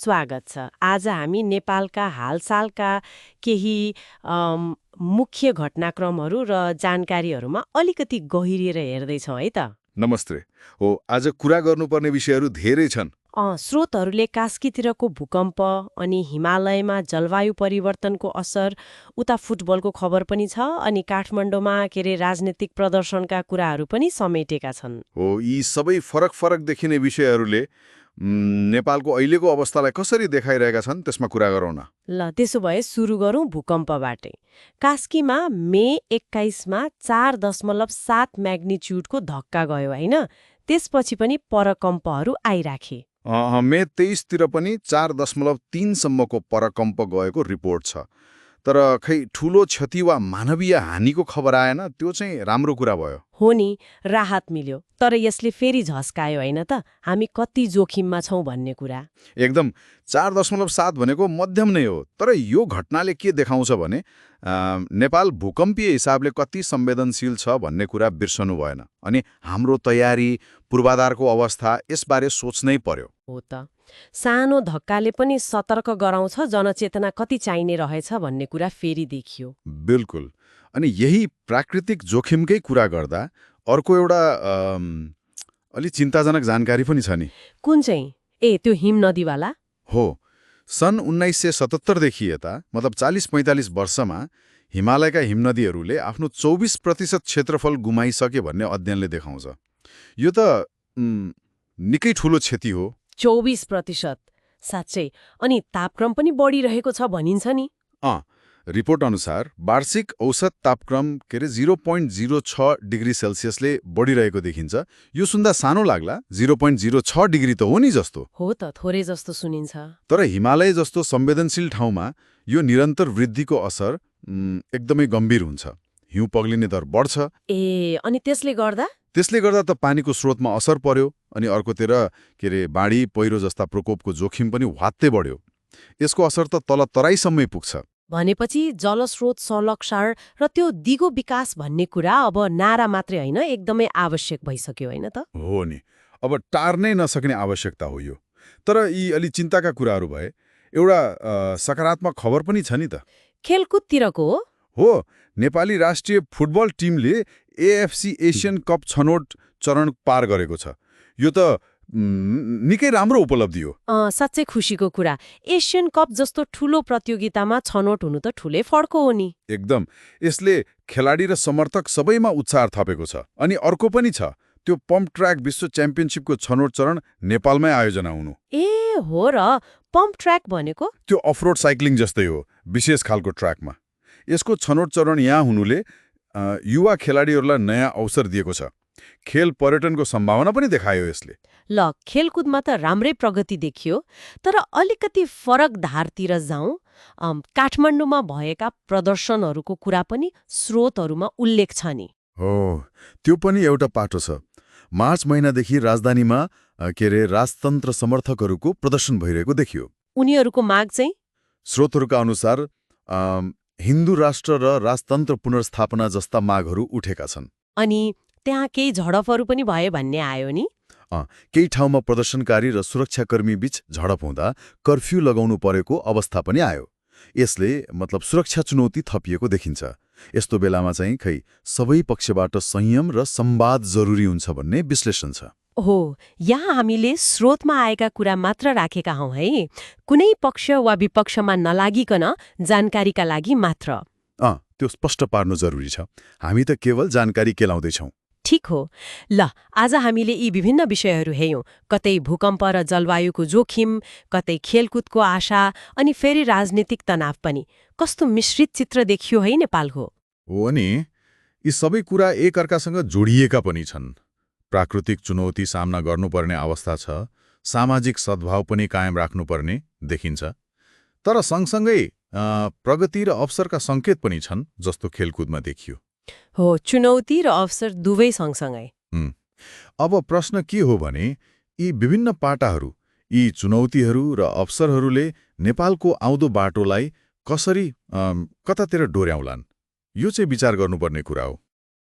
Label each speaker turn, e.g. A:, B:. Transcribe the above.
A: स्वागत छ। आज हामी नेपालका हालसालका केही मुख्य घटनाक्रमहरू र जानकारीहरूमा अलिकति गहिरिएर हेर्दैछौँ है त।
B: नमस्ते। हो, आज कुरा गर्नुपर्ने विषयहरू धेरै छन्।
A: स्रोतहरूले कास्कीतिरको भूकम्प अनि हिमालयमा जलवायु परिवर्तनको असर, उता फुटबलको खबर पनि छ अनि काठमाडौँमा राजनीतिक प्रदर्शनका कुराहरू पनि समेटेका छन्।
B: हो, यी सबै फरक फरक देखिने विषयहरूले नेपालको अहिलेको अवस्थालाई कसरी देखाइरहेका छन् त्यसमा कुरा गरौँ न।
A: ल त्यसो भए सुरु गरौँ भूकम्पबाटै। कास्कीमा मे 21मा 4.7 म्याग्निच्युडको धक्का गयो होइन? त्यसपछि पनि परकम्पहरू आइराखे।
B: मे 23तिर पनि 4.3 सम्मको परकम्प गएको रिपोर्ट छ। तर खै ठूलो क्षति वा मानवीय हानिको खबर आएन। त्यो चाहिँ राम्रो कुरा भयो।
A: हो नि, राहत मिल्यो। तर यसले फेरि झस्कायो होइन त, हामी कति जोखिममा छौँ भन्ने कुरा।
B: एकदम। 4.7 भनेको मध्यम नै हो। तर यो घटनाले के देखाउँछ भने नेपाल भूकम्पीय हिसाबले कति संवेदनशील छ भन्ने कुरा बिर्सनु भएन। अनि हाम्रो तयारी, पूर्वाधारको अवस्था यसबारे सोच्नै पर्यो।
A: हो त, सानो धक्काले पनि सतर्क गराउँछ जनचेतना कति चाहिने रहेछ भन्ने कुरा फेरि देखियो।
B: बिल्कुल। अनि यही प्राकृतिक जोखिमकै कुरा गर्दा अर्को एउटा अलि चिन्ताजनक जानकारी पनि छ नि।
A: कुन चाहिँ? त्यो हिम नदीवाला?
B: हो, सन् 1977देखि यता मतलब 40-45 वर्षमा हिमालयका हिमनदीहरूले आफ्नो 24% क्षेत्रफल गुमाइसके भन्ने अध्ययनले देखाउँछ। यो त निकै ठूलो क्षति हो।
A: 24%? साँच्चै? अनि तापक्रम पनि बढिरहेको छ भनिन्छ नि।
B: रिपोर्ट अनुसार वार्षिक औसत तापक्रम 0.06 डिग्री सेल्सियसले बढिरहेको देखिन्छ। यो सुन्दा सानो लाग्ला, 0.06 डिग्री त हो नि जस्तो।
A: हो त, थोरै जस्तो सुनिन्छ।
B: तर हिमालय जस्तो संवेदनशील ठाउँमा यो निरन्तर वृद्धिको असर एकदमै गम्भीर हुन्छ। हिउँ पग्लिने दर बढ्छ।
A: अनि त्यसले गर्दा?
B: त्यसले गर्दा त पानीको स्रोतमा असर पर्यो अनि अर्कोतिर बाढी पहिरो जस्ता प्रकोपको जोखिम पनि वात्तै बढ्यो। यसको असर त तल तराईसम्मै पुग्छ।
A: भनेपछि जलस्रोत संरक्षण र त्यो दिगो विकास भन्ने कुरा अब नारा मात्रै होइन, एकदमै आवश्यक भइसक्यो होइन त?
B: हो नि, अब टार्नै नसक्ने आवश्यकता हो यो। तर यी अलि चिन्ताका कुराहरू भए एउटा सकारात्मक खबर पनि छ नि त।
A: खेलकुदतिरको
B: हो, नेपाली राष्ट्रिय फुटबल टिमले एएफसी एसियन कप छनौट चरण पार गरेको छ। यो त निकै राम्रो उपलब्धि हो।
A: साँच्चै खुसीको कुरा। एसियन कप जस्तो ठूलो प्रतियोगितामा छनौट हुनु त ठूलै फड्को हो नि।
B: एकदम। यसले खेलाडी र समर्थक सबैमा उत्साह थपेको छ। अनि अर्को पनि छ, त्यो पम्प ट्र्याक विश्व च्याम्पियनशिपको छनौट चरण नेपालमै आयोजना हुनु।
A: हो र, पम्प ट्र्याक भनेको?
B: त्यो अफरोड साइक्लिङ जस्तै हो, विशेष खालको ट्र्याकमा। यसको छनौट चरण यहाँ हुनुले युवा खेलाडीहरूलाई नयाँ अवसर दिएको छ। खेल पर्यटनको सम्भावना पनि देखायो यसले।
A: ल, खेलकुदमा त राम्रै प्रगति देखियो। तर अलिकति फरक धारतिर जाउँ। काठमाडौँमा भएका प्रदर्शनहरूको कुरा पनि स्रोतहरूमा उल्लेख छ नि।
B: हो, त्यो पनि एउटा पाटो छ। मार्च महिनादेखि राजधानीमा राजतन्त्र समर्थकहरूको प्रदर्शन भइरहेको देखियो।
A: उनीहरूको माग चाहिँ?
B: स्रोतहरूका अनुसार हिन्दू राष्ट्र र राजतन्त्र पुनर्स्थापना जस्ता मागहरू उठेका छन्।
A: अनि त्यहाँ केही झडपहरू पनि भए भन्ने आयो नि।
B: केही ठाउँमा प्रदर्शनकारी र सुरक्षाकर्मी बीच झडप हुँदा कर्फ्यू लगाउनु परेको अवस्था पनि आयो। यसले मतलब सुरक्षा चुनौती थपिएको देखिन्छ। यस्तो बेलामा चाहिँ खै सबै पक्षबाट संयम र संवाद जरुरी हुन्छ भन्ने विश्लेषण छ।
A: हो, यहाँ हामीले स्रोतमा आएका कुरा मात्र राखेका हौँ है, कुनै पक्ष वा विपक्षमा नलागिकन जानकारीका लागि मात्र।
B: त्यो स्पष्ट पार्नु जरुरी छ। हामी त केवल जानकारी केलाउँदैछौँ।
A: ठिक हो। ल, आज हामीले यी विभिन्न विषयहरू हेयौँ। कतै भूकम्प र जलवायुको जोखिम, कतै खेलकुदको आशा, अनि फेरि राजनीतिक तनाव पनि। कस्तो मिश्रित चित्र देखियो है नेपालको।
B: हो नि, यी सबै कुरा एकअर्कासँग जोडिएका पनि छन्। प्राकृतिक चुनौती सामना गर्नुपर्ने अवस्था छ, सामाजिक सद्भाव पनि कायम राख्नुपर्ने देखिन्छ। तर सँगसँगै प्रगति र अवसरका सङ्केत पनि छन्, जस्तो खेलकुदमा देखियो।
A: हो, चुनौती र अवसर दुवै सँगसँगै।
B: अब प्रश्न के हो भने यी विभिन्न पाटाहरू, यी चुनौतीहरू र अवसरहरूले नेपालको आउँदो बाटोलाई कसरी कतातिर डोर्याउलान्, यो चाहिँ विचार गर्नुपर्ने कुरा हो।